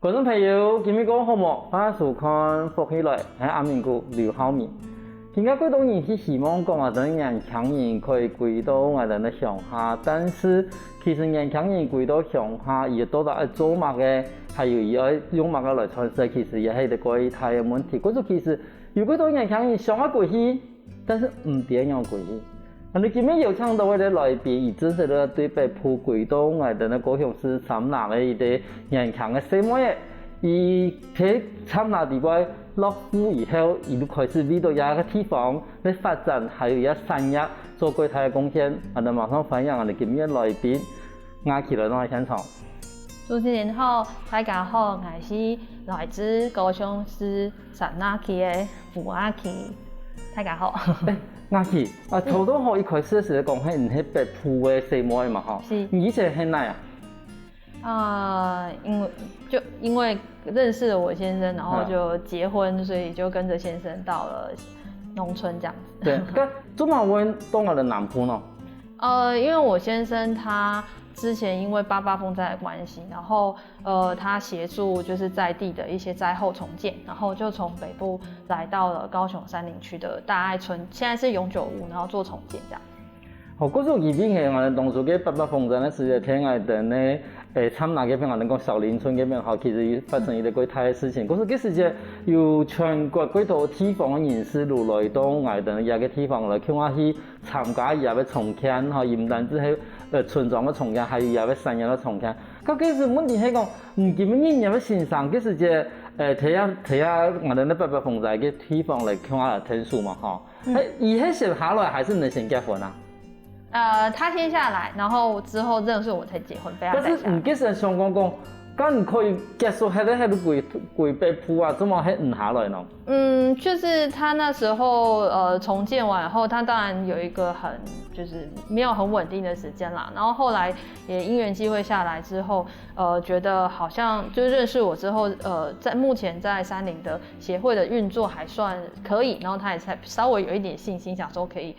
观众朋友，今日讲好无？把收看福起来，喺阿明谷刘浩明。今日几多人是希望讲等人强人可以归到我哋嘅乡下，但是其实人强人归到乡下，而到达做乜嘅，还有要用乜嘅来传授，其实也係一個大嘅問題。嗰種其實如果到人強人想要過去，但是唔點樣過去。你今日有請到我哋來賓，以真實嘅對北埔歸到我哋嘅高雄市參南嘅一啲人強嘅細妹嘅，伊喺參南地位落户以後，伊就開始為到一個地方嚟發展，還有一產業做巨大嘅貢獻。我哋馬上歡迎我哋今日來賓亞琪來到現場。主持人好，大家好，我是來自高雄市參南區嘅胡亞琪，大家好。亞琪，頭都好一開始時講係唔係北埔嘅細妹嘛？嗬，是。你以前喺哪啊？因為認識了我先生，然後就結婚，所以就跟着先生到了農村這樣子。對，咁做乜會到我哋南埔呢？因為我先生他之前因為88風災的關係，然後他協助就是在地的一些災後重建，然後就從北部來到了高雄山林區的大愛村，現在是永久屋，然後做重建這樣。好，嗰種移民係我哋當初嘅88風災嘅時候，聽我哋咧參南嗰邊我哋講小林村嗰邊，其實發生一個幾大嘅事情。嗰時時間有全國幾多地方嘅人士路來到我哋一個地方來，叫我去參加一個重建，嚇，唔單止係村莊嘅重建，還有一個產業嘅重建。咁嗰時問題係講，唔見乜人有乜欣賞，嗰時節睇下我哋咧88風災嘅地方嚟，叫我嚟聽書嘛，嚇。以後先下來還是能先結婚啊？他先下來，然後之後認識我才結婚，被他帶下來。但是唔記得想講，咁唔可以結束喺度歸北埔啊？怎麼喺唔下來呢？就是他那時候重建完後，他當然有一個就是沒有很穩定的時間啦。然後後來也因緣際會下來之後，覺得好像就認識我之後，目前在山林的協會的運作還算可以，然後他也才稍微有一點信心，想說可以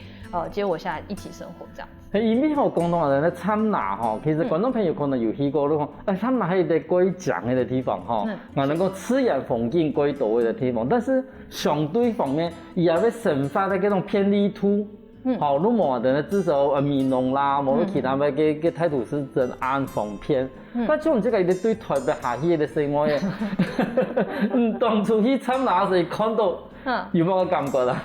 接我下來一起生活這樣子。因為我講到咧參南吼，其實觀眾朋友可能有去過咯，參南係一個幾強嘅地方吼，我能夠自然風景幾多嘅地方，但是相對方面，伊也要生發的嗰種偏離土，好，如果的至少米農啦，冇其他嘅嘅態度是真安防偏，但像這個一對台北下去的生活嘅，當初去參南時看到，有冇個感覺啦？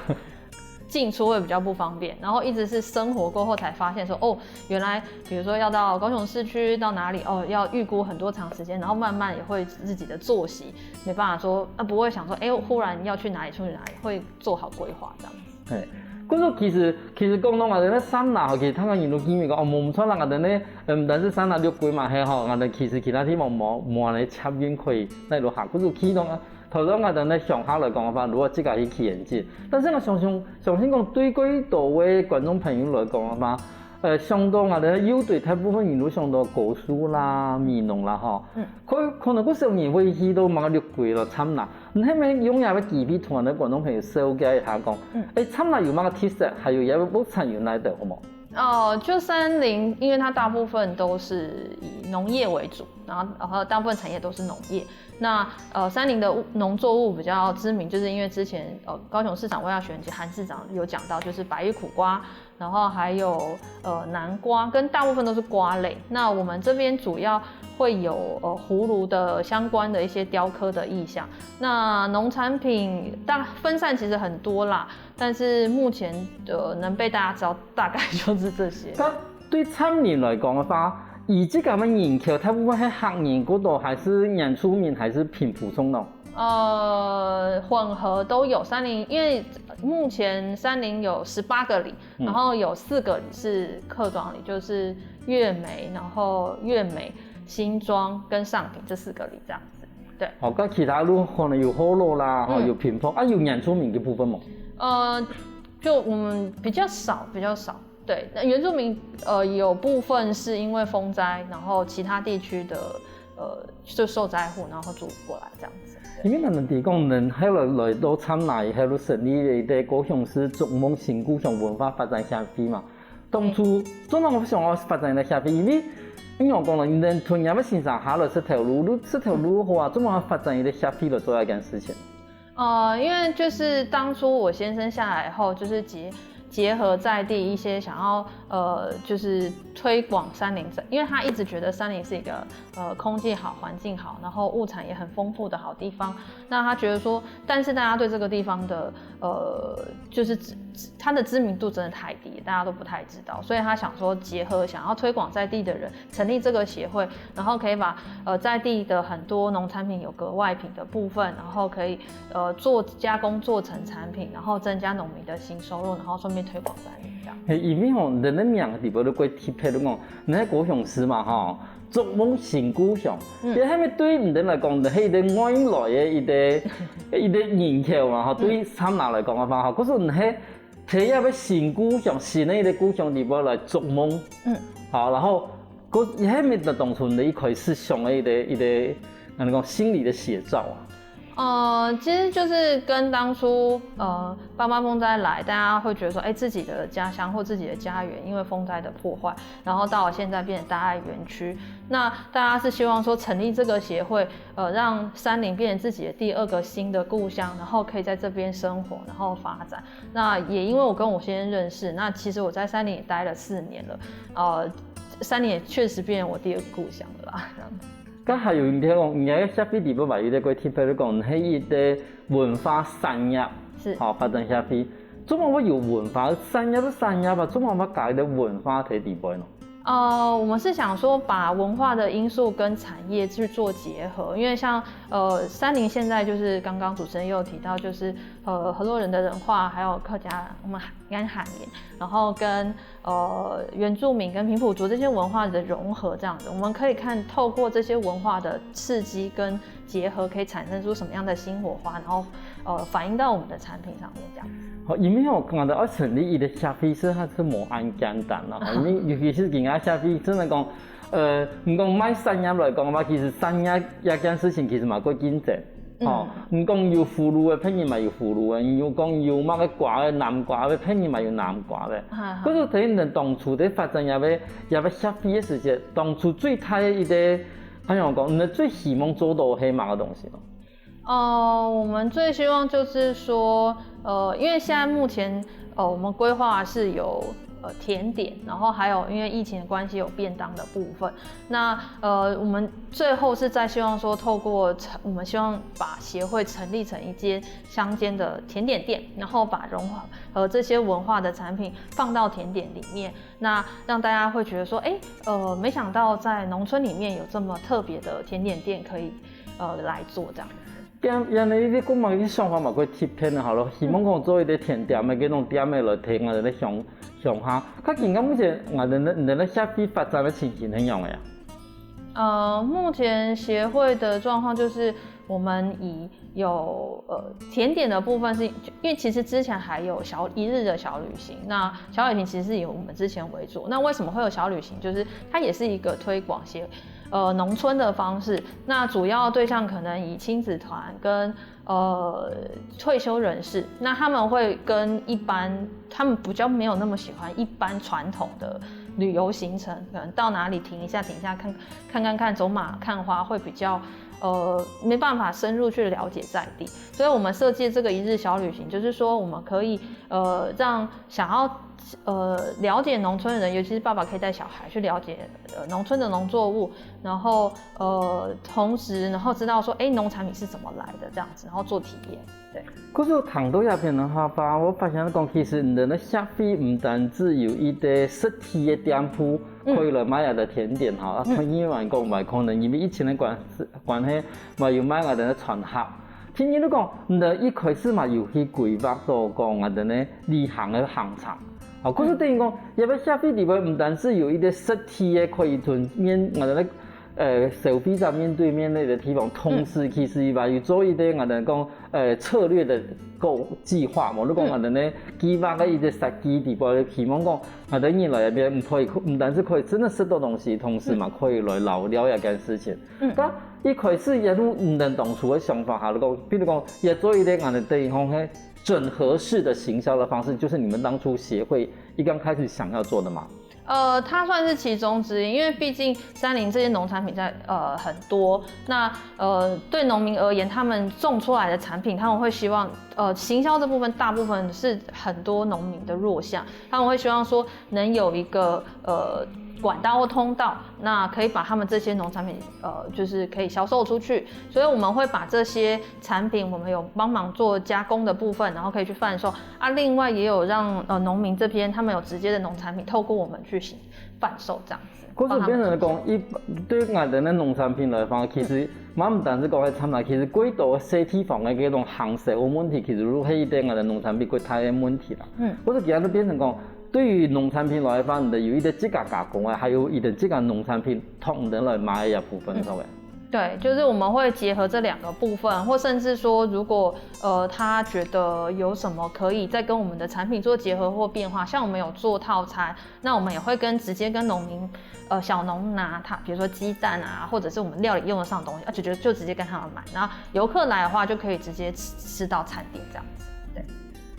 進出會比較不方便，然後一直是生活過後才發現說，原來，比如說要到高雄市區到哪裡，要預估很多長時間，然後慢慢也會自己的作息，沒辦法說，不會想說，忽然要去哪裡出去哪裡，會做好規劃這樣子。係，嗰種其實講到我哋咧山南，其實睇下沿路見面講，冇唔錯啦，我哋咧唔單止山南要歸埋係嗬，我哋其實其他地方冇人插運可以嚟到下，嗰種啟動啊。頭先我哋咧鄉下來講嘅話，如果自己去研究，但是我相信講對幾多位觀眾朋友來講嘅話，相當我哋要對大部分人都相當果樹啦、米農啦，嗬。可能嗰時候人會去到某個綠季咯，參南。你係咪擁有嘅機會同我哋觀眾朋友紹介一下講？參南有乜個特色，還有一個產業來的，好冇？就山林，因為它大部分都是以農業為主，然後大部分產業都是農業。那山林的農作物比較知名，就是因為之前高雄市長魏耀選及韓市長有講到，就是白玉苦瓜，然後還有南瓜，跟大部分都是瓜類。那我們這邊主要會有葫蘆的相關的一些雕刻的意象。那農產品分散其實很多啦，但是目前能被大家知道大概就是這些。咁對參林來講嘅話，以這個人口，大部分係黑人嗰度，還是原住民，還是偏普通呢？混合都有。山林因為目前山林有18個里，然後有4個里是客莊里，就是月美，然後月美、新莊跟上坪這4個里這樣子。對。好，咁其他路可能有河洛啦，有平埔，有原住民嘅部分嗎？就我們比較少。對，那原住民有部分是因為風災，然後其他地區的就受災戶，然後住過來這樣子。因為我們提講人喺來到參南，喺度成立嘅高雄市築夢新故鄉文化發展協會嘛。當初，總係我想我發展嘅協會，因為因为讲了，你突然要欣赏下了这条路，这条路的话，怎么发展一个下批了做一件事情？因为就是当初我先生下来后，就是结合在地一些想要就是推广山林，因为他一直觉得山林是一个空气好、环境好，然后物产也很丰富的好地方。那他觉得说，但是大家对这个地方的就是它的知名度真的太低，大家都不太知道，所以他想说结合想要推广在地的人，成立这个协会，然后可以把在地的很多农产品有格外品的部分，然后可以做加工做成产品，然后增加农民的新收入，然后顺便推广山林这样。因为吼，人的名地方都过贴片都讲，你喺高雄市嘛吼，逐梦成故乡，其实迄个对人来讲，就係一個外來嘅一個人口嘛吼，對參拿來講嘅話吼，可是你係睇一個新故鄉，新的一個故鄉地方來逐夢，好，然後嗰喺面就當初的一開始上的一個，那講心理的寫照啊。其實就是跟當初八八風災來，大家會覺得說，自己的家鄉或自己的家園因為風災的破壞，然後到了現在變成大愛園區。那大家是希望說成立這個協會，讓山林變成自己的第二個新的故鄉，然後可以在這邊生活，然後發展。那也因為我跟我先生認識，那其實我在山林也待了4年了，山林也確實變成我第二個故鄉了啦，這樣子。咁還有你睇講，而家下邊地方嘛，有啲個貼片都講係一個文化產業，好發展下邊。怎麼會有文化產業？產業吧，怎麼會搞啲文化喺地方呢？我们是想说把文化的因素跟产业去做结合，因为像山林现在就是刚刚主持人也有提到，就是河洛人的文化，还有客家我们跟喊言，然后跟原住民跟平埔族这些文化的融合这样子，我们可以看透过这些文化的刺激跟结合，可以产生出什么样的新火花，然后反映到我们的产品上面这样子。好，因为我讲到要成立一个消费是它是冇咁简单啦，因为尤其是而家消費真係講，唔講買產業來講嘅話，其實產業一件事情其實嘛過競爭，唔講要葫蘆嘅，偏然咪要葫蘆嘅；要講要乜嘅掛嘅南掛嘅，偏然咪要南掛嘅。嗰個睇人當初喺發展入要消費嘅時節，當初最大嘅一個，好像我講，你最希望做到係乜嘅東西咯？我們最希望就是說，因為現在目前，我們規劃是有甜點，然後還有因為疫情的關係有便當的部分。那我們最後是在希望說，透過我們希望把協會成立成一間鄉間的甜點店，然後把融合這些文化的產品放到甜點裡面，那讓大家會覺得說，沒想到在農村裡面有這麼特別的甜點店可以來做這樣。因為你講嘛，啲想法嘛，佢貼片啊，好咯，希望講做一啲甜點嘅嗰種點嘅來聽我哋咧上下。佢而家目前我哋咧消費發展嘅情形係樣嘅呀？目前協會的狀況就是我們以有甜點的部分是，因為其實之前還有一日的小旅行，那小旅行其實是以我們之前為主。那為什麼會有小旅行？就是它也是一個推廣農村的方式，那主要對象可能以親子團跟退休人士，那他們會跟一般他們比較沒有那麼喜歡一般傳統的旅遊行程，可能到哪裡停一下看走馬看花會比較沒辦法深入去了解在地，所以我們設計這個一日小旅行，就是說我們可以讓想要了解農村的人，尤其是爸爸可以帶小孩去了解農村的農作物，然後同時然後知道說農產品是怎麼來的這樣子，然後做體驗。對。可是談到入邊的話，我發現講其實人的消費唔單止有一個實體的店鋪可以來買下的甜點哈，因為講咪可能因為疫情的關係，咪要買下的傳客。聽你都講，你一開始嘛有去規劃到講下的呢旅行的行程。好，可是等於講，入邊消費地方唔單是有一個實體的可以同面我哋咧消費者面對面的地方，同時其實話要做一啲我哋講策略的個計劃嘛，你講我哋咧計劃嘅一個設計地方，希望講我哋人來入邊唔單是可以真的識到東西，同時嘛可以來聊聊一件事情。咁一開始也都唔能當初嘅想法下，你講，比如講也做一啲我哋地方嘅整合式的行銷的方式，就是你們當初協會一剛開始想要做的嘛？它算是其中之一，因为毕竟山林这些农产品在很多，那对农民而言，他们种出来的产品，他们会希望行销这部分大部分是很多农民的弱项，他们会希望说能有一个管道或通道，那可以把他们这些农产品就是可以销售出去，所以我们会把这些产品，我们有帮忙做加工的部分，然后可以去贩售啊。另外也有让农民这边他们有直接的农产品，透过我们去贩售这样子。可是变成讲，对我哋嘅农产品来讲，其实唔单止讲喺参纳，其实几多实体房嘅嗰种行售嘅问题，其实都係一啲我哋農產品佢睇嘅問題啦。或者其實都變成講。对于农产品来讲，有一啲自家加工啊，还有一啲自家农产品同人来买嘅部分，係咪？对，就是我们会结合这两个部分，或甚至说，如果他觉得有什么可以再跟我们的产品做结合或变化，像我们有做套餐，那我们也会直接跟农民小农拿他，比如说鸡蛋啊，或者是我们料理用得上的东西，就直接跟他们买，然后游客来的话就可以直接吃到餐点这样子。对。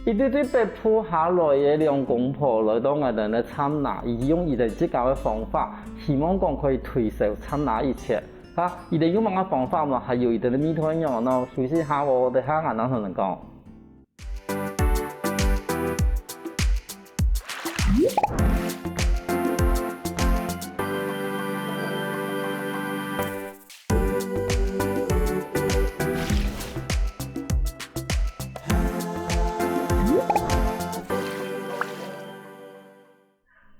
伊对北埔下来嘅兩公婆來到我哋嘅參拿，以用伊哋自家嘅方法，希望講可以推銷參拿一切。啊，伊哋用乜嘅方法嘛？係要伊哋嘅米團樣咯。休息下，我哋下眼等同人講。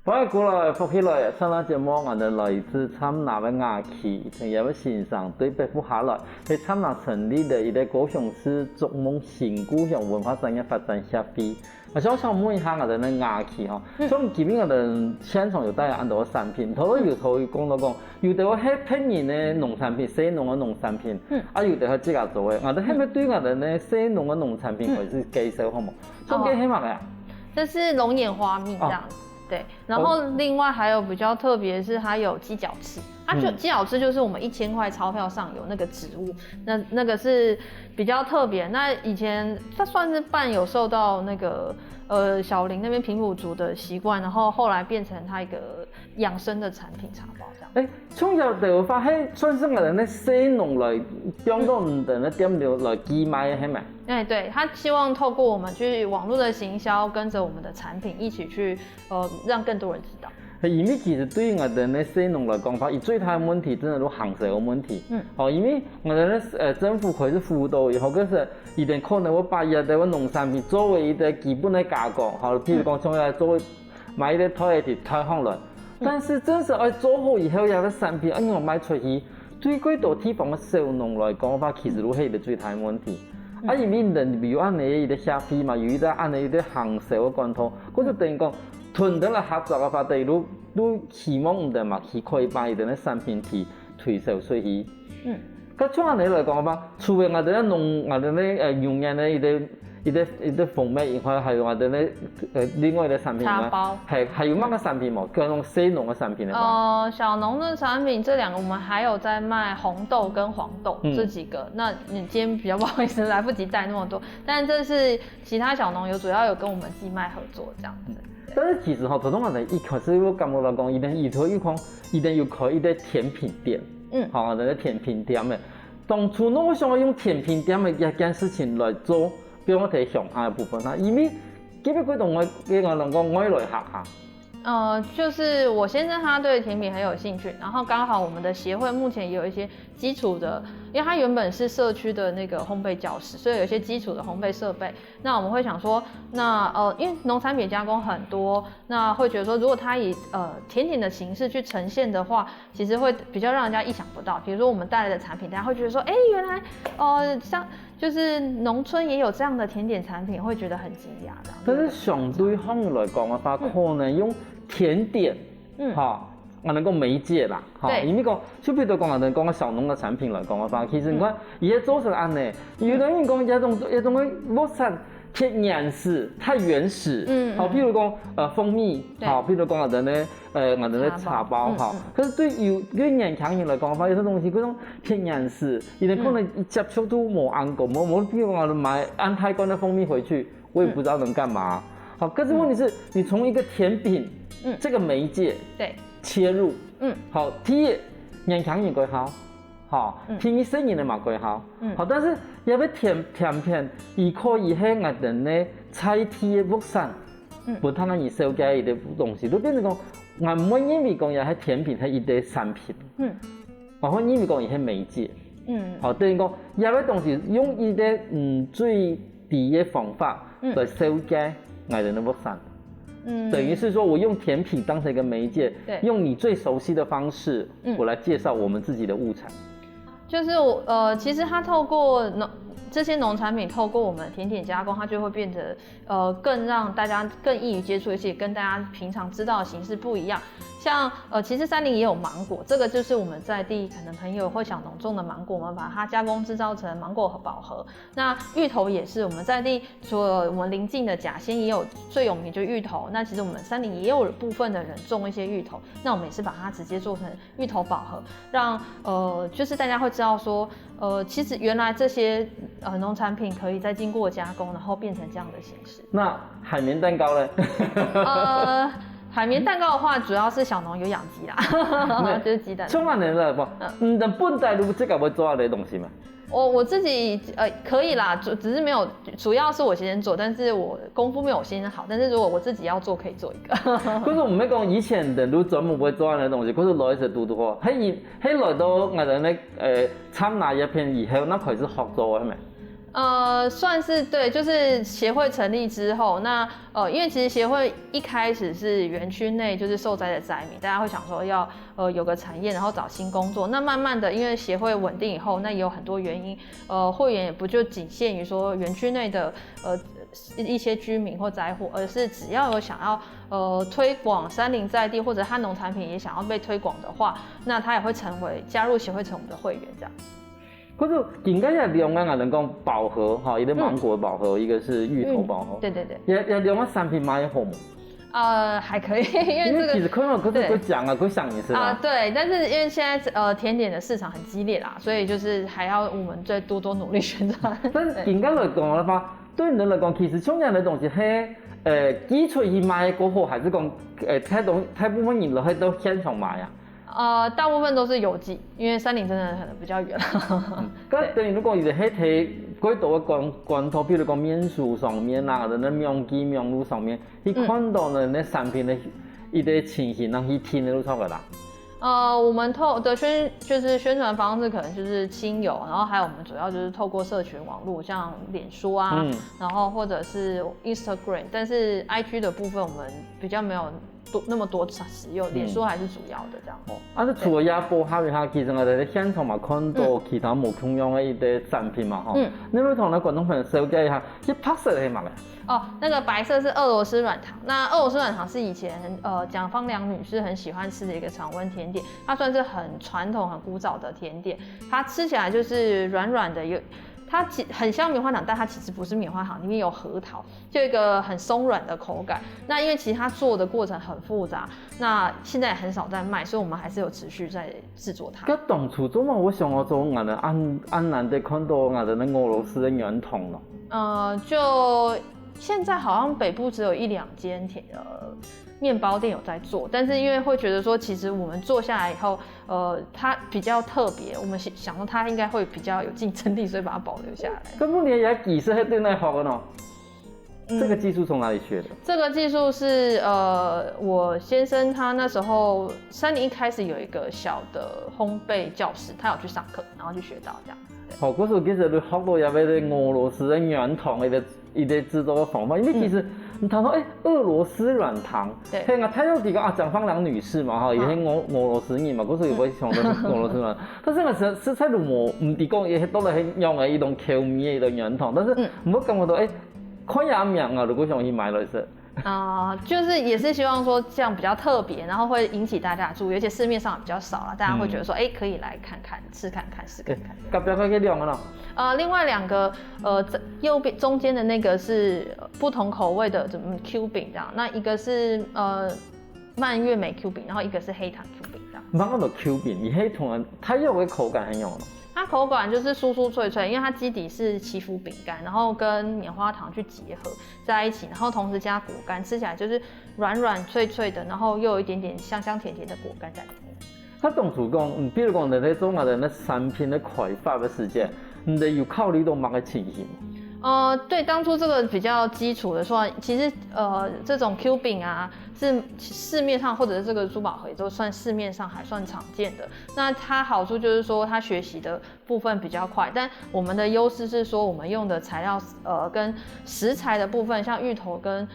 歡迎過來福起來，上來節目我哋來自參拿嘅雅琪，同樣要欣賞對北埔下來喺參拿成立嘅一個高雄市築夢新故鄉文化產業發展協會。我想問一下我哋嘅雅琪吼，咁基本我哋現場有帶很多產品，頭有講到講，有啲係天然嘅農產品，西農嘅農產品，啊有啲係自家做嘅，我哋係咪對我哋嘅西農嘅農產品開始介紹好冇？咁嘅係乜嘅？這是龍眼花蜜這樣子。对，然後另外還有比較特別的是，它有雞腳翅，雞腳翅就是我們1000塊鈔票上有那個植物，那個是比較特別。那以前它算是半有受到那個小林那邊平埔族的習慣，然後後來變成它一個養生的產品茶包這樣。從入地發係算是我哋咧西農來將到唔同嘅店料來寄賣係咪？對，他希望透過我們去網絡的行銷，跟着我們的產品一起去讓更多人知道。因為其實對於我哋咧西農來講法，最大嘅問題真係都行政嘅問題。因為我哋咧政府開始輔導以後，嗰時一定可能會把一啲農產品作為一啲基本嘅加工，譬如講從來作為買一啲台鐵台行來。但是真是愛做好以後有個產品，我賣出去，對幾多地方嘅小農來講法，其實都係一個最大嘅問題。因為人比如按你一啲消費嘛，有一啲按你一啲行銷嘅關頭，嗰就等於講團隊來合作嘅話，第都希望唔得嘛，去可以把伊哋嘅產品去推銷出去。咁從按你來講法，除咗我哋農，我哋咧用人咧一啲蜂蜜，然後還有我哋咧另外的產品茶包，還有乜個產品冇？各種西農的產品咧？小農的產品這兩個，我們還有在賣紅豆跟黃豆這幾個。那你今天比較不好意思，來不及帶那麼多，但這是其他小農主要有跟我們寄賣合作這樣子。但是其實頭先我哋一開始我感覺來講，一定要開一啲甜品店，我哋甜品店嘅。當初我想用甜品店嘅一件事情來做。俾我睇上下嘅部分啦，因為基本佢同我能夠愛來學下。就是我先生他對甜品很有興趣，然後剛好我們的協會目前也有一些基礎的，因為它原本是社區的那個烘焙教室，所以有一些基礎的烘焙設備。那我們會想說，那因為農產品加工很多，那會覺得說，如果它以甜點的形式去呈現的話，其實會比較讓人家意想不到。比如說我們帶來的產品，大家會覺得說，原來像就是農村也有這樣的甜點產品，會覺得很驚訝。但是相對方面來講嘅話，可能用甜點，我能夠媒介啦，因為講，就比如講我哋講個小農嘅產品來講嘅話，其實你看伊個做成安尼，有人講一種嘅落山太原始，太原始，譬如講蜂蜜，譬如講我哋咧茶包，可是對於年輕人來講嘅話，有啲東西嗰種太原始，伊哋可能接觸都冇按過，冇，譬如講我哋買安泰罐嘅蜂蜜回去，我也不知道能幹嘛。好，可是問題是，你從一個甜品这个媒介对切入，好，第一眼强眼归好，好，听你声音的嘛归好，好，但是也要甜片，伊可以喺我哋呢采体的物产，不谈咱伊收解伊的东西，都变成讲，我唔会因为讲也係甜品係伊的产品，我会因为讲伊係媒介，好，等于讲也要东西用伊的最低的方法来收解我哋的物产。等于是说我用甜品当成一个媒介，用你最熟悉的方式，我来介绍我们自己的物产。就是其实它透过这些农产品，透过我们甜点加工，它就会变得更让大家更易于接触，而且跟大家平常知道的形式不一样。像其实山林也有芒果，这个就是我们在地可能朋友会想农种的芒果，我们把它加工制造成芒果宝盒。那芋头也是我们在地，除了我们邻近的甲仙也有最有名就是芋头，那其实我们山林也有部分的人种一些芋头，那我们也是把它直接做成芋头宝盒，让就是大家会知道说其实原来这些农产品可以再经过加工，然后变成这样的形式。那海绵蛋糕呢？海绵蛋糕的话，主要是小农有养鸡啦，就是鸡蛋。充满人了不？但本地如这个要做的东西嘛？我自己可以啦，只是没有，主要是我先生做，但是我功夫没有我先生好。但是如果我自己要做，可以做一个。可是我们讲以前人都专门不会做那东西，可是来是读话，迄来到我哋咧参拿一片以后，那开始学做的咪？算是对，就是协会成立之后，那因为其实协会一开始是园区内就是受灾的灾民，大家会想说要有个产业，然后找新工作。那慢慢的，因为协会稳定以后，那也有很多原因，会员也不就仅限于说园区内的一些居民或灾户，而是只要有想要推广山林在地或者汉农产品也想要被推广的话，那他也会加入协会成为我们的会员这样。可是应该也用啊，人讲宝盒哈，一个芒果宝盒，一个是芋头宝盒，对，也用啊产品卖好吗？还可以，因为其实可能会讲啊，会想你是吧？对，但是因为现在甜点的市场很激烈啦，所以就是还要我们再多努力宣传。但是应该来讲的话，对人来讲，其实像这样的东西，基础去卖过后，还是讲太部分人落去都现场卖啊？大部分都是邮寄，因为山林真的可能比较远。等于如果伊是喺睇轨道嘅罐头，比如讲面书上面啊，或者那명기 명录上面，去看到的那产品的一个情形，让去听的都差不多啦。我们就是宣传方式可能就是亲友，然后还有我们主要就是透过社群网络，像脸书啊，然后或者是 Instagram， 但是 IG 的部分我们比较没有那么多使用，脸书还是主要的这样。你除了亚波哈维哈，其实我哋喺现场嘛看到其他无同样的一啲产品嘛，你会同你观众朋友了解一下，啲拍摄係乜嘅？那个白色是俄罗斯软糖。那俄罗斯软糖是以前蒋方良女士很喜欢吃的一个常温甜点，它算是很传统、很古早的甜点。它吃起来就是软软的，它很像棉花糖，但它其实不是棉花糖，里面有核桃，就一个很松软的口感。那因为其实它做的过程很复杂，那现在也很少在卖，所以我们还是有持续在制作它。当初做嘛，我想我做我哋安南的看到我哋那俄罗斯的软糖咯。就现在好像北部只有1-2间面包店有在做，但是因为会觉得说，其实我们做下来以后，它比较特别，我们想说它应该会比较有竞争力，所以把它保留下来。根本你也技术喺对内学的喏。这个技术从哪里学的？这个技术是我先生他那时候山林一开始有一个小的烘焙教室，他有去上课，然后去学到这样子。好，嗰时候其实你学到有啲俄罗斯的软糖一个制作的方法，因为其实你谈到俄罗斯软糖，对，我睇到几个蒋方良女士嘛，哈，也係俄罗斯人嘛，嗰時候也會想到俄羅斯軟糖，但是我食材都冇，唔係講也都係用嘅一種口味嘅一種軟糖，但是唔好感覺到看也名啊，如果想去買來食。就是也是希望说这样比较特别，然后会引起大家的注意，而且市面上比较少了，大家会觉得说，可以来看看，试看看，试看看。隔壁嗰幾兩個咯？另外2个，右邊中間的那個是不同口味的Q 餅這樣，那一個是蔓越莓 Q 餅，然後一個是黑糖 Q 餅這樣。乜嗰度 Q 餅，而係同人，它有個口感很樣咯。它口感就是酥酥脆脆，因为它基底是祈福饼干，然后跟棉花糖去结合在一起，然后同时加果干，吃起来就是软软脆脆的，然后又有一点点香香甜甜的果干在里面。他当初讲，比如讲在那种的产品的开发的时间，你有考虑到某个情形吗？对，当初这个比较基础的说，其实这种 Q 饼啊，是市面上或者是这个珠宝盒都算市面上还算常见的。那它好处就是说，它学习的部分比较快，但我们的优势是说，我们用的材料跟食材的部分，像芋头跟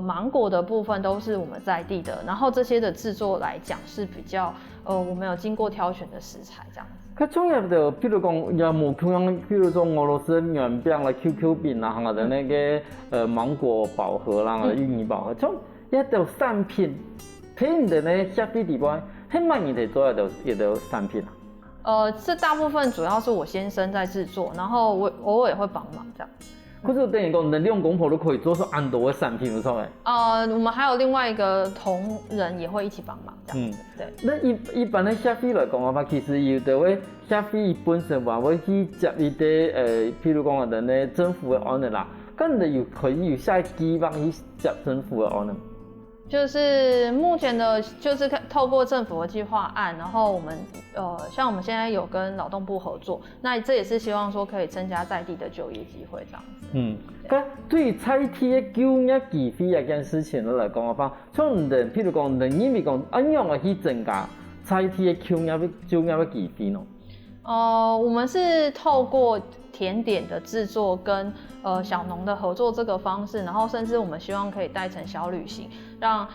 芒果的部分都是我们在地的，然后这些的制作来讲是比较我们有经过挑选的食材这样子。较重要的，比如讲也无像，比如说俄罗斯的圆饼啦、QQ 饼啦，或者那个芒果宝盒啦、芋泥宝盒，种一道产品，睇你的呢消费地位，很慢你得做一道产品啊。这大部分主要是我先生在制作，然后我偶尔也会帮忙这样。可是等于讲，能两公婆都可以做出安多的产品，有错没？我们还有另外一个同仁也会一起帮忙这样子。对。那一般的消费来讲的话，其实有的位消费本身话会去接伊的譬如讲人呢政府的案例啦，咁你有可以有下寄望去接政府的案例。就是目前的，就是透过政府的计划案，然后我们像我们现在有跟劳动部合作，那这也是希望说可以增加在地的就业机会这样子。咁对于菜体的就业机会一件事情来讲的话，从人譬如讲人因为讲怎样的去增加菜体的就业的机会呢？我们是透过甜点的制作跟小农的合作这个方式，然后甚至我们希望可以带成小旅行，让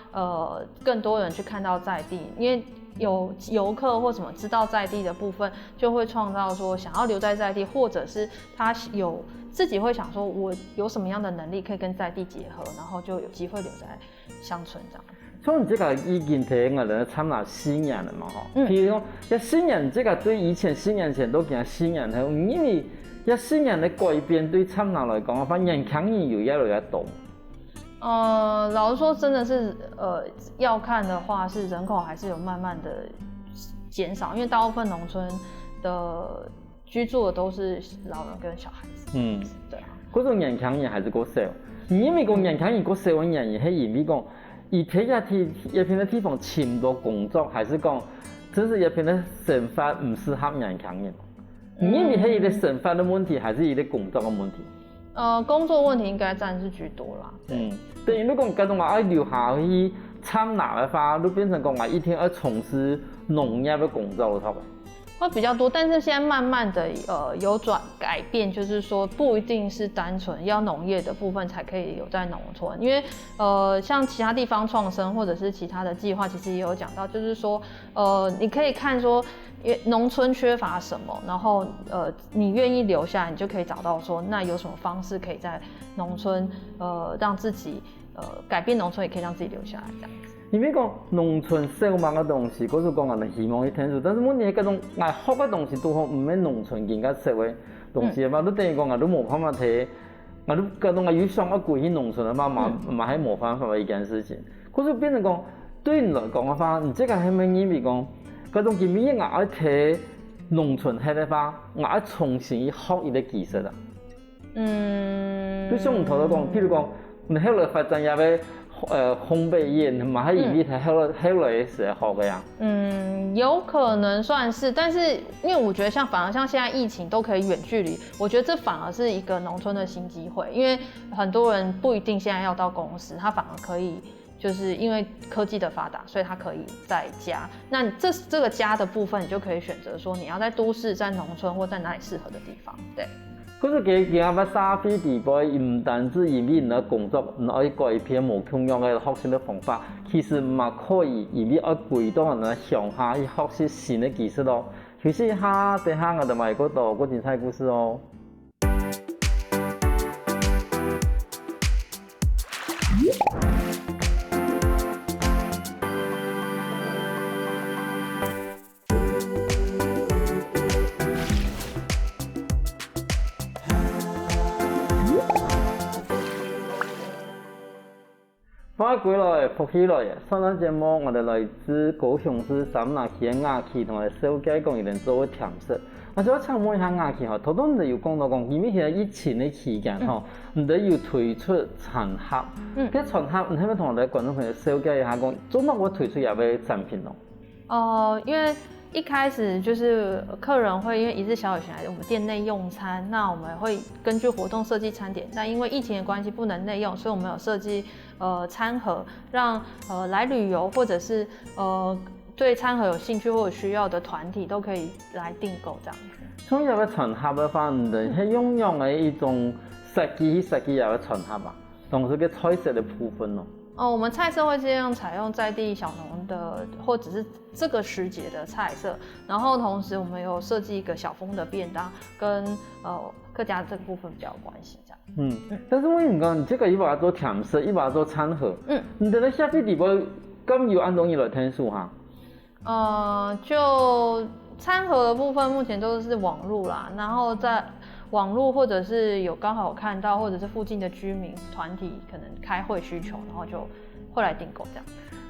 更多人去看到在地，因为有游客或什么知道在地的部分，就会创造说想要留在地，或者是他有自己会想说我有什么样的能力可以跟在地结合，然后就有机会留在乡村这样。像这个已经提我们参纳4年了嘛吼，譬如讲，4年这个对以前4年前都讲4年后，因为4年的改变对参纳来讲，反正强人有越来越多。老实说，真的是要看的话，是人口还是有慢慢的减少，因为大部分农村的居住的都是老人跟小孩子。对啊。嗰种年轻人还是过少，因为讲年轻人过少的原因，係因为讲。以睇一片的地方迁到工作，还是讲只是一片的生活唔适合年轻人？因为係一个生活的问题，还是一个工作的问题？工作问题应该占是居多啦。等于你讲嗰种话要留下去参纳的话，都变成讲话一天要从事农业的工作了，差不多。会比较多，但是现在慢慢的有改变，就是说不一定是单纯要农业的部分才可以留在农村，因为像其他地方创生或者是其他的计划，其实也有讲到，就是说你可以看说农村缺乏什么，然后你愿意留下来，你就可以找到说那有什么方式可以在农村让自己改变农村，也可以让自己留下来这样子。因为讲农村少忙的东西，嗰是讲人希望去听出，但是问题係嗰種愛學嘅東西都好唔係農村更加少嘅東西嘛，都等於講都冇辦法睇，都嗰種要想要歸去農村嘅嘛，嘛係冇辦法嘅一件事情。嗰就變成講對你來講嘅話，你這個係咪因為講嗰種見面我要睇農村係嘅話，我要重新去學一個技術啊？就像唔同到講，譬如講你後來發展入去。烘焙业，嘛还因为他后来是好的呀。有可能算是，但是因为我觉得反而像现在疫情都可以远距离，我觉得这反而是一个农村的新机会，因为很多人不一定现在要到公司，他反而可以就是因为科技的发达，所以他可以在家。那这个家的部分，你就可以选择说你要在都市、在农村或在哪里适合的地方，对。可是佢今日沙飛地步，唔單止因為你工作，你可以改變無同樣嘅學習嘅方法，其實嘛可以因為要回到你鄉下去學習新嘅技術咯。休息一下，等下我哋咪嗰度嗰精彩故事哦。翻回來復起來，上檔節目我哋來自高雄市三亞區嘅雅溪同埋小雞公園做嘅甜食。所以我请问一下雅琪吼，头拄你有讲到讲，因为现在疫情的期间吼，你哋有推出餐盒，嗰餐盒，你可唔可以同我哋觀眾朋友紹介一下講，做乜我推出入嘅產品咯？因为一开始就是客人会因为一日小旅行来我们店内用餐，那我们会根据活动设计餐点，但因为疫情的关系不能内用，所以我们有设计餐盒，让来旅游或者是对餐盒有兴趣或者需要的团体都可以来订购这样子。從入嘅餐盒嘅話，你哋係用嘅一種設計入嘅餐盒啊，同時嘅菜色嘅部分咯。我们菜色会尽量采用在地小农的，或者是这个时节的菜色，然后同时我们有设计一个小封的便当，跟客家这个部分比较有关系这样。但是我唔講，你這個一把做甜食，一把做餐盒，你哋咧消費地步咁要按照你來聽數哈？就餐盒的部分目前都是網路啦，然後在網路或者是有剛好看到，或者是附近的居民團體可能開會需求，然後就會來訂購這樣。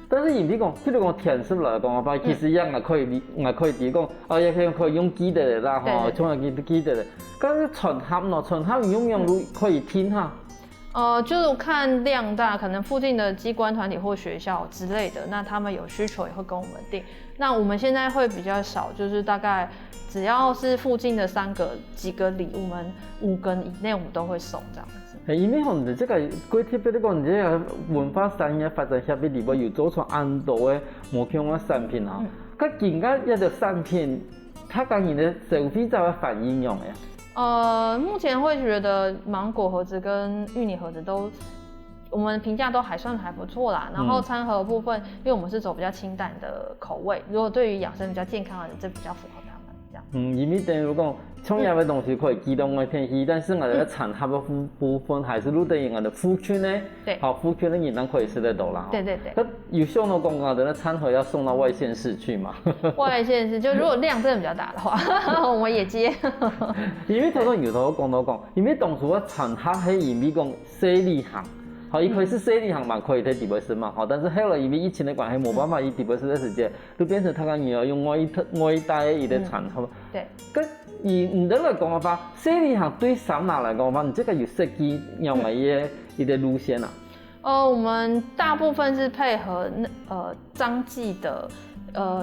但是比如講甜食來講嘅話，其實也可以提供，也可以用記得啦，吼，從來記得的。但是餐盒咯，餐盒用可以聽下。就是看量大，可能附近的機關團體或學校之類的，那他們有需求也會跟我們訂。那我們現在會比較少，就是大概只要是附近的幾個里，我們5根以內我們都會送這樣子。因為你這個過去比如講，你這個文化產業發展下邊裡邊有做出很多的唔同嘅產品啊，佢而家一個產品，它跟你的消費者嘅反應用嘅。目前會覺得芒果盒子跟芋泥盒子都，我們評價都還算還不錯啦。然後餐盒部分，因為我們是走比較清淡的口味，如果對於養生比較健康的人，這比較符合他們這樣。因為等於講，創業嘅東西可以機動嘅偏細，但是我哋嘅餐盒嘅部分還是錄等於我哋庫存呢，好庫存的人能可以吃得到啦。對。那有時候呢，講我哋嘅餐盒要送到外縣市去嘛。外縣市就如果量真的比較大的話，我們也接。因為頭先有頭講到講，因為當初嘅餐盒係因為講生理行。好，一開始生理行嘛，可以在迪博士嘛，好，但是後來因為疫情的關係，冇辦法以迪博士的時間，就變成他講你要用外帶一個餐盒。對。咁以你來講嘅話，生理行對桑拿來講嘅話，你這個有設計用嘅一個路線啊？我們大部分是配合當季的。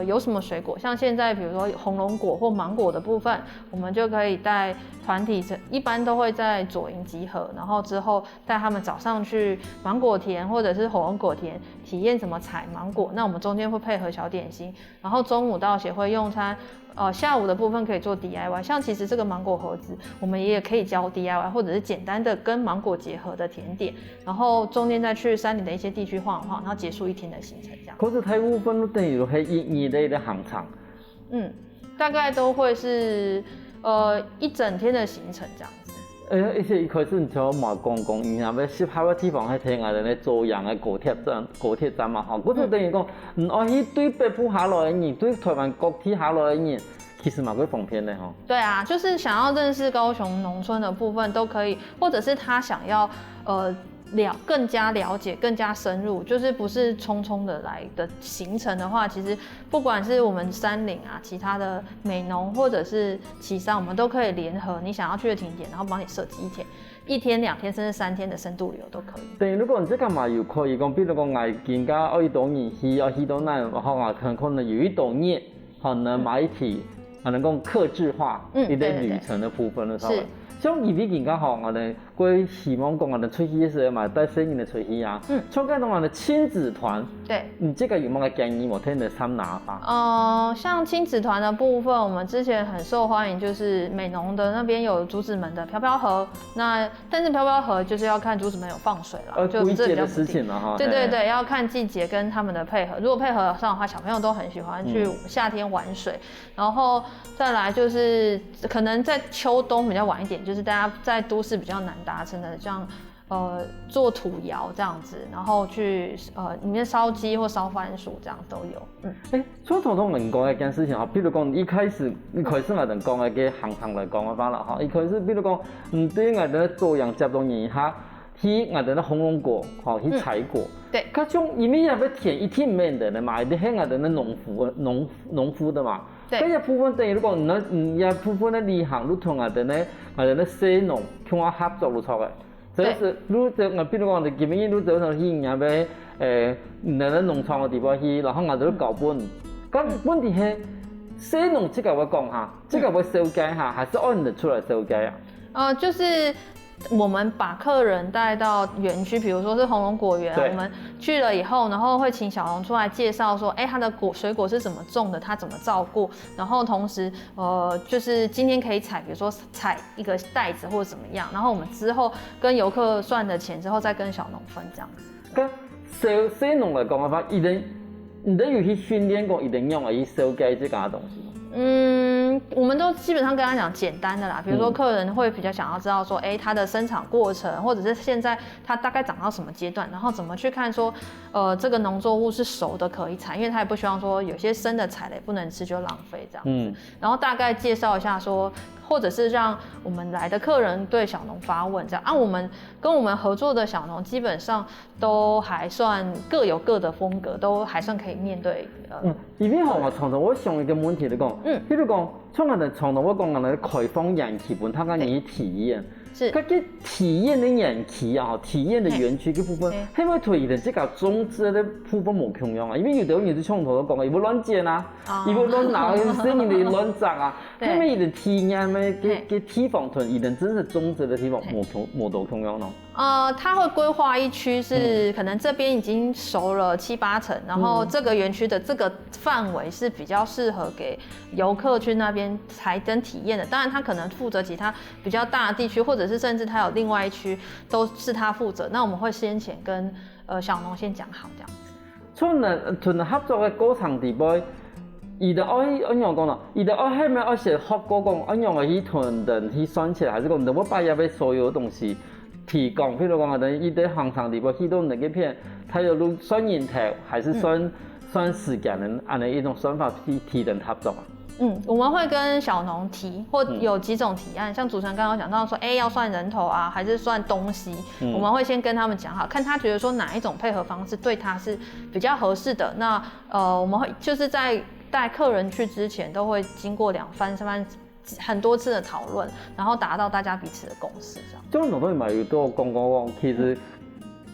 有什麼水果？像現在，比如說紅龍果或芒果的部分，我們就可以帶團體，一般都會在左營集合，然後之後帶他們早上去芒果田或者是紅龍果田體驗怎麼採芒果。那我們中間會配合小點心，然後中午到協會用餐。下午的部分可以做 DIY， 像其實這個芒果盒子，我們也可以教 DIY， 或者是簡單的跟芒果結合的甜點，然後中間再去山林的一些地區晃一晃，然後結束一天的行程，這樣。可是大部分都等於係一日的行程。大概都會是一整天的行程這樣子。而且一開始你就冇講，然後要適合嘅地方係睇我哋咧做人嘅高鐵站嘛，吼，嗰就等於講，我去對北部下來嘅人，對台灣各地下來嘅人，其實蠻會方便的吼。對啊，就是想要認識高雄農村的部分都可以，或者是他想要更加了解、更加深入，就是不是匆匆的來的行程的話，其實不管是我們山林啊、其他的美濃或者是旗山，我們都可以聯合你想要去的景點，然後幫你設計一天、2天甚至3天的深度旅遊都可以。對，如果你這個嘛又可以講，比如講我見到一到年去，去到那，然後啊可能有一到年，可能買一體，可能講客製化一啲旅程的部分的時候。像而家更加好，我哋會希望講我哋出去嘅時候嘛，帶細人哋出去啊。像嗰種我哋親子團，對，你這個有冇個建議我聽你參拿法？像親子團的部分，我們之前很受歡迎，就是美濃的那邊有竹子們的飄飄河。那但是飄飄河就是要看竹子們有放水啦，就這比較不定了哈。對，要看季節跟他們的配合。如果配合上的話，小朋友都很喜歡去夏天玩水。然後再來就是可能在秋冬比較晚一點，就是大家在都市比較難達成的，像做土窯這樣子，然後去裡面燒雞或燒番薯這樣都有。所以同人講一件事情，比如講一開始我哋講嘅嘅行程嚟講嘅話啦，哈，一開始比如講，對於我哋做人接觸一下，去我哋嘅紅龍果，哈，去採果。對。佢種因為要填一天面的嘛，啲係我哋嘅農夫的嘛。对，搿一部分等于讲，你一部分的旅行，你同我哋咧西农共我合作出来。就是你就比如讲，你基本上你走上去，人要那农场嘅地方去，然后我哋搞本。咁问题係西农这个我讲下，这个我修改下，还是按人出来修改啊？就是我们把客人带到园区，比如说是红龙果园，我们去了以后，然后会请小农出来介绍说，他的水果是怎么种的，他怎么照顾，然后同时就是今天可以采，比如说采一个袋子或者怎么样，然后我们之后跟游客算的钱之后再跟小农分这样子。咁西农来讲嘅话，你有去训练过，一定用去修改这个东西。我们都基本上跟他讲简单的啦，比如说客人会比较想要知道说，它的生产过程，或者是现在它大概长到什么阶段，然后怎么去看说，这个农作物是熟的可以采，因为他也不希望说有些生的采了也不能吃就浪费这样子。然后大概介绍一下说，或者是让我们来的客人对小农发问这样啊，我们跟我们合作的小农基本上都还算各有各的风格，都还算可以面对。因为我常常我想一个问题嚟讲，比如讲，像我哋常常我讲我哋开放园区本，他讲你体验。是，嗰啲體驗嘅園區啊，體驗嘅園區嘅部分，係咪同以前即個種植嘅部分冇共樣啊？因為有啲人就從頭都講，伊要亂剪啊，伊要亂拿啲聲音嚟亂摘啊，係咪以前體驗嘅地方同以前真正種植嘅地方冇到共樣咯？他會規劃一區是可能這邊已經熟了7、8成，然後這個園區的這個範圍是比較適合給遊客去那邊採跟體驗的。當然，他可能負責其他比較大的地區，或者是甚至他有另外一區都是他負責。那我們會先前跟小農先講好這樣子。從合作嘅過程地步，伊就按樣講啦，伊就按係咪按是學過講按樣去同人去算起來，還是講我把入邊所有東西提供，譬如講我哋伊啲行場地步去到那個片，他有錄算人頭，還是算時間的，按呢一種算法去提人合作啊？我們會跟小農提，或有幾種提案，像主持人剛剛講到說，要算人頭啊，還是算東西，我們會先跟他們講好，看他覺得說哪一種配合方式對他是比較合適的。那我們會就是在帶客人去之前，都會經過2番、3番很多次的討論，然後達到大家彼此的共識。這樣都咪要多講，其實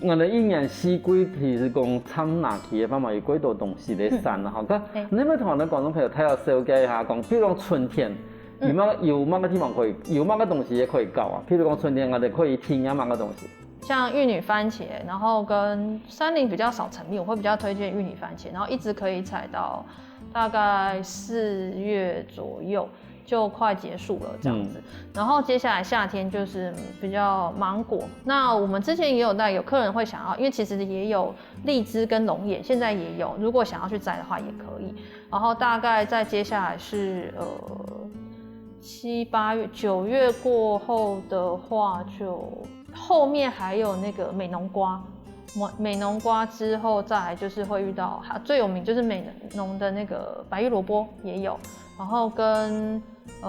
我哋一年四季其實講參拿期嘅方面有幾多東西嚟散啦，嚇。你咪同我哋廣東朋友睇下紹介下講，譬如講春天有乜個地方可以，有乜個東西也可以搞啊。譬如講春天我哋可以聽乜個東西。像玉女番茄，然後跟山林比較少成蜜，我會比較推薦玉女番茄，然後一直可以採到大概4月左右。就快結束了這樣子，然後接下來夏天就是比較芒果。那我們之前也有帶，有客人會想要，因為其實也有荔枝跟龍眼，現在也有，如果想要去摘的話也可以。然後大概再接下來是7、8月、9月過後的話，就後面還有那個美濃瓜。美濃瓜之後再來就是會遇到，最有名就是美濃的那個白玉蘿蔔也有，然後跟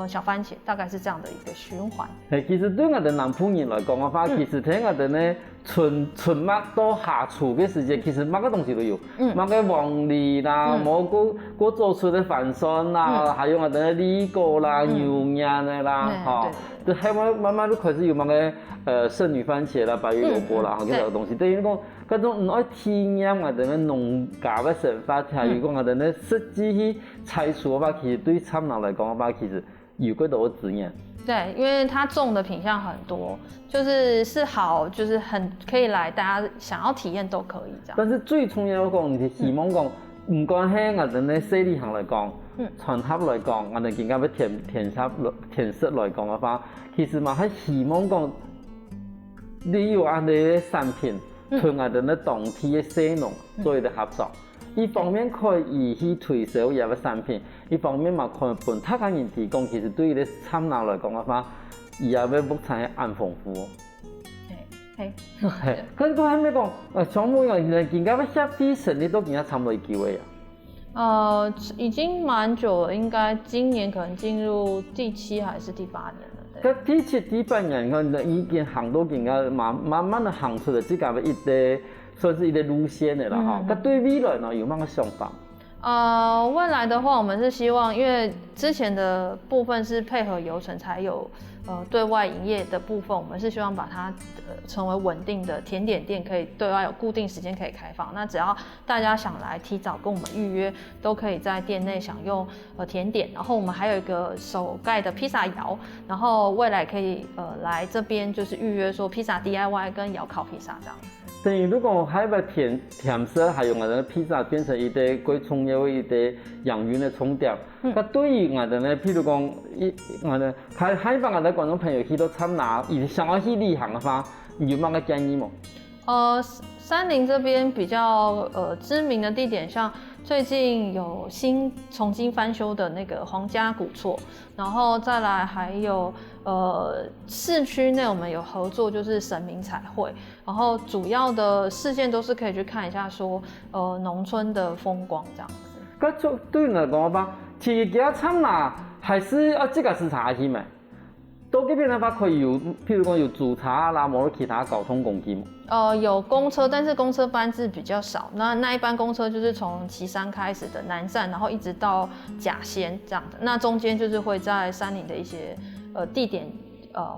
小番茄，大概是這樣的一個循環。其實對我哋南部人來講嘅話，其實睇我哋呢春麥到夏初嘅時間，其實乜個東西都有，乜個黃梨啦，蘑菇做出的飯酸啦，還有我哋的梨果啦、牛腩的啦，嚇，就係慢慢都開始有乜個聖女番茄啦、白玉蘿蔔啦，嗰啲東西。等於講嗰種唔愛體驗我哋嘅農家嘅生活，還有講我哋呢實際去採收嘅話，其實對參農來講嘅話，其實有幾多資源。對，因為它種的品項很多，是好，就是很可以來，大家想要體驗都可以這樣。但是最重要講，是希望講，唔管係我哋呢西里行來講，傳合來講，我哋更加要填色來講嘅話，其實嘛係希望講，你有我哋嘅產品同我哋呢當地嘅西農做一個合作。一方面可以去推銷一個產品，一方面嘛可以幫他家人提供，其實對於啲參農來講嘅話，而家嘅物產係很豐富。係。跟住係咩講？想問人而家嘅協議成立都已經差唔多幾位啊？已經蠻久了，應該今年可能進入第7還是第8年了。咁第7、第8年，我已經行到更加慢慢地行出嚟，即係一個。算是一個路線的啦，哈。咁對未來呢有乜個想法？未来的话，我们是希望，因为之前的部分是配合游程才有对外营业的部分，我们是希望把它成为稳定的甜点店，可以对外有固定时间可以开放。那只要大家想来提早跟我们预约，都可以在店内享用甜点。然后我们还有一个手盖的披萨窑，然后未来可以来这边就是预约说披萨 DIY 跟窑烤披萨这样。等于如果还把甜色还有我们的披萨变成一个贵重要一个养源的重点，那对于我们呢，譬如讲我们还把我们的观众朋友去到参加，想要去旅行的话，你有乜个建议吗？山林这边比较知名的地点，像最近有重新翻修的那个皇家古厝，然后再来还有市区内我们有合作，就是神明彩绘，然后主要的事件都是可以去看一下说农村的风光这样子。咁对你来讲吧，去其他参加还是这个是查去买？都这边的话可以有，譬如讲有主查啦，或者其他交通工具吗？有公车，但是公车班次比较少。那一班公车就是从旗山开始的南站，然后一直到甲仙这样的。那中间就是会在山林的一些地点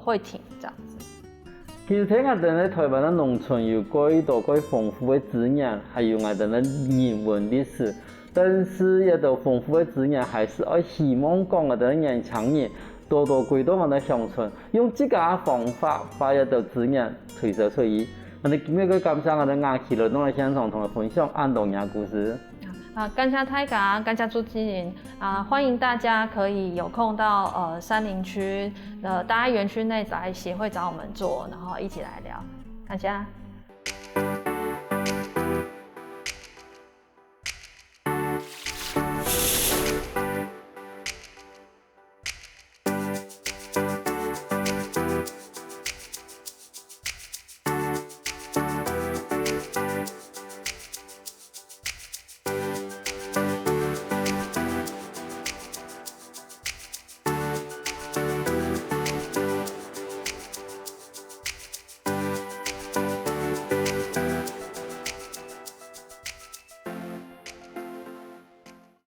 会停这样子。其实睇我哋咧台湾嘅农村有幾多幾豐富嘅資源，還有我哋嘅人文歷史，但是一道豐富嘅資源，還是我希望講我哋嘅年輕人多多歸到我哋鄉村，用自家方法把一道資源推銷出去。我哋今日嘅感謝我哋亞旗勞動嘅現場同我分享安東亞故事。感謝大家，感謝朱經理歡迎大家可以有空到山林區大愛園區內來協會找我們做，然後一起來聊，感謝。